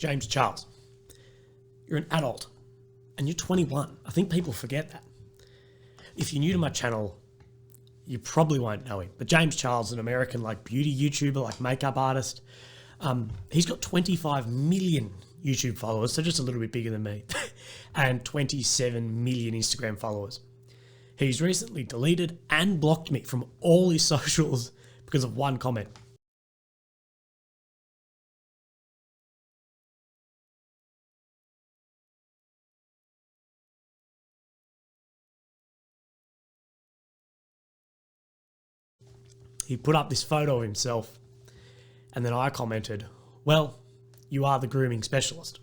James Charles, you're an adult and you're 21. I think people forget that. If you're new to my channel, you probably won't know him, but James Charles is an American beauty YouTuber, makeup artist. He's got 25 million YouTube followers, so just a little bit bigger than me, and 27 million Instagram followers. He's recently deleted and blocked me from all his socials because of one comment. He put up this photo of himself, and then I commented, well, you are the grooming specialist.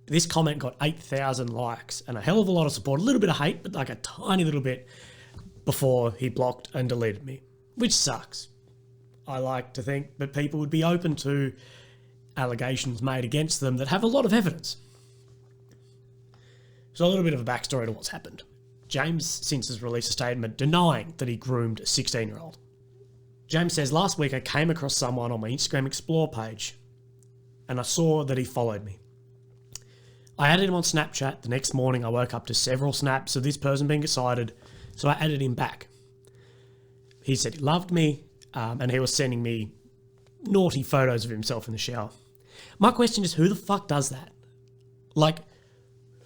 This comment got 8,000 likes and a hell of a lot of support, a little bit of hate, but a tiny little bit before he blocked and deleted me, which sucks. I like to think that people would be open to allegations made against them that have a lot of evidence. So a little bit of a backstory to what's happened. James since has released a statement denying that he groomed a 16-year-old. James says, last week I came across someone on my Instagram Explore page and I saw that he followed me. I added him on Snapchat. The next morning I woke up to several snaps of this person being excited, so I added him back. He said he loved me and he was sending me naughty photos of himself in the shower. My question is, who the fuck does that?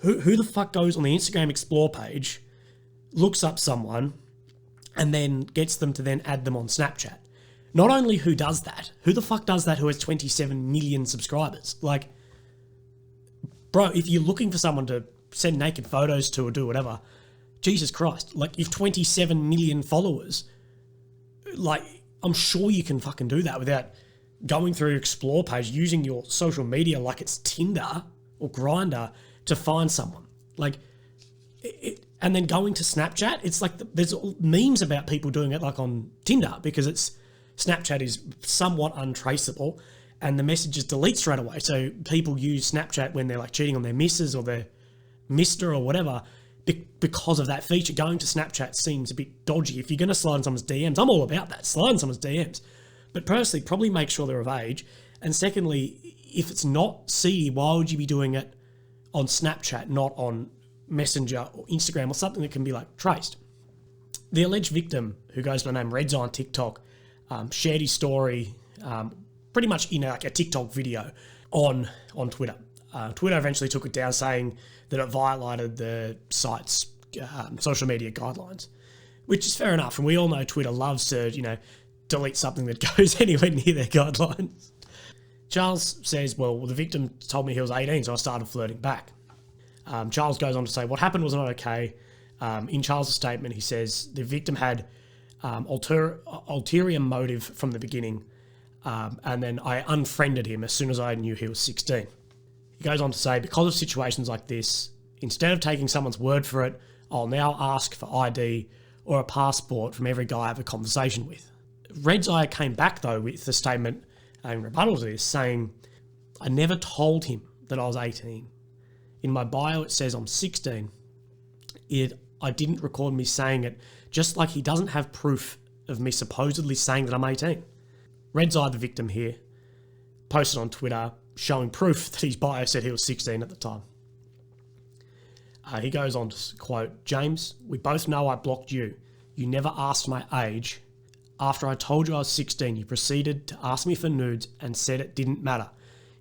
Who the fuck goes on the Instagram Explore page, looks up someone, and then gets them to then add them on Snapchat? Not only who does that, who the fuck does that who has 27 million subscribers? Bro, if you're looking for someone to send naked photos to or do whatever, Jesus Christ, you've 27 million followers. I'm sure you can fucking do that without going through your Explore page, using your social media like it's Tinder or Grindr to find someone. And then going to Snapchat, it's there's memes about people doing it on Tinder, because Snapchat is somewhat untraceable and the messages delete straight away. So people use Snapchat when they're cheating on their missus or their mister or whatever because of that feature. Going to Snapchat seems a bit dodgy. If you're going to slide in someone's DMs, I'm all about that, slide in someone's DMs. But personally, probably make sure they're of age. And secondly, if it's not seedy, why would you be doing it on Snapchat, not on Messenger or Instagram or something that can be traced? The alleged victim, who goes by the name Reds on TikTok, shared his story pretty much in a TikTok video on Twitter. Twitter eventually took it down, saying that it violated the site's social media guidelines, which is fair enough. And we all know Twitter loves to, delete something that goes anywhere near their guidelines. Charles says, well, the victim told me he was 18, so I started flirting back. Charles goes on to say, what happened was not okay. In Charles' statement, he says the victim had ulterior motive from the beginning, and then I unfriended him as soon as I knew he was 16. He goes on to say, because of situations like this, instead of taking someone's word for it, I'll now ask for ID or a passport from every guy I have a conversation with. Red's Eye came back, though, with the statement in rebuttal to this, saying, I never told him that I was 18. In my bio, it says I'm 16. I didn't record me saying it, just like he doesn't have proof of me supposedly saying that I'm 18. Red's Eye, the victim here, posted on Twitter showing proof that his bio said he was 16 at the time. He goes on to quote, James, we both know I blocked you. You never asked my age. After I told you I was 16, you proceeded to ask me for nudes and said it didn't matter.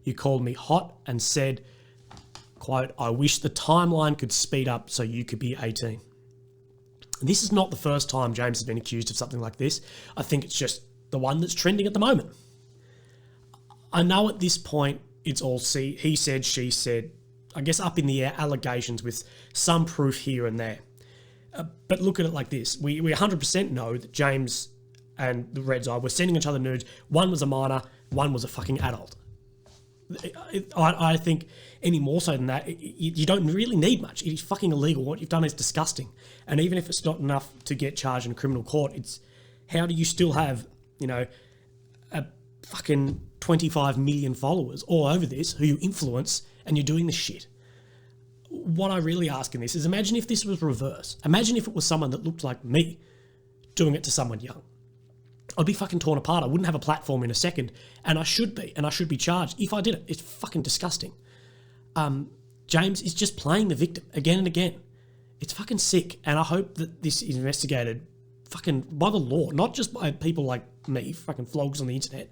You called me hot and said, quote, I wish the timeline could speed up so you could be 18. This is not the first time James has been accused of something like this. I think it's just the one that's trending at the moment. I know at this point it's all he said, she said, I guess up in the air allegations with some proof here and there. But look at it like this. We 100% know that James and the Reds Eye were sending each other nudes. One was a minor, one was a fucking adult. I think any more so than that, you don't really need much. It is fucking illegal. What you've done is disgusting. And even if it's not enough to get charged in a criminal court, it's how do you still have, a fucking 25 million followers all over this who you influence and you're doing this shit? What I really ask in this is, imagine if this was reverse. Imagine if it was someone that looked like me doing it to someone young. I'd be fucking torn apart. I wouldn't have a platform in a second, and I should be charged if I did it. It's fucking disgusting. James is just playing the victim again and again. It's fucking sick, and I hope that this is investigated fucking by the law, not just by people like me, fucking flogs on the internet,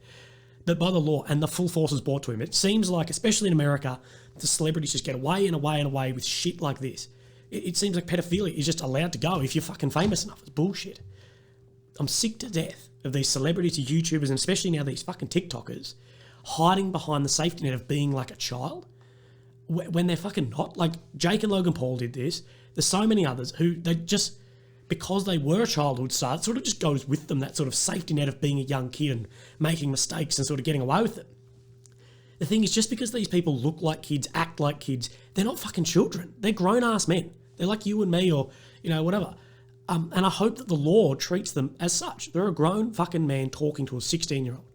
but by the law, and the full force is brought to him. It seems like, especially in America, the celebrities just get away and away and away with shit like this. It seems like pedophilia is just allowed to go if you're fucking famous enough. It's bullshit. I'm sick to death of these celebrities and YouTubers, and especially now these fucking TikTokers, hiding behind the safety net of being like a child when they're fucking not. Like, Jake and Logan Paul did this. There's so many others who they just, because they were a childhood star, it sort of just goes with them, that sort of safety net of being a young kid and making mistakes and sort of getting away with it. The thing is, just because these people look like kids, act like kids, they're not fucking children. They're grown-ass men. They're like you and me, or, you know, whatever. And I hope that the law treats them as such. They're a grown fucking man talking to a 16-year-old.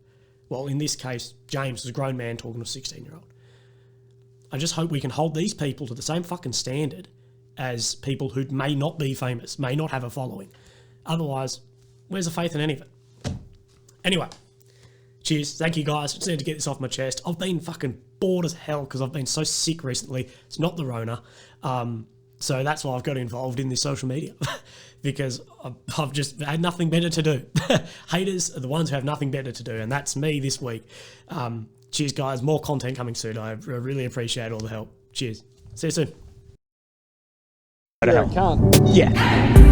Well, in this case, James is a grown man talking to a 16-year-old. I just hope we can hold these people to the same fucking standard as people who may not be famous, may not have a following. Otherwise, where's the faith in any of it? Anyway, cheers. Thank you, guys. Just need to get this off my chest. I've been fucking bored as hell because I've been so sick recently. It's not the Rona. So that's why I've got involved in this social media because I've just had nothing better to do. Haters are the ones who have nothing better to do, and that's me this week. Cheers, guys. More content coming soon. I really appreciate all the help. Cheers. See you soon. Yeah, I can't. Yeah.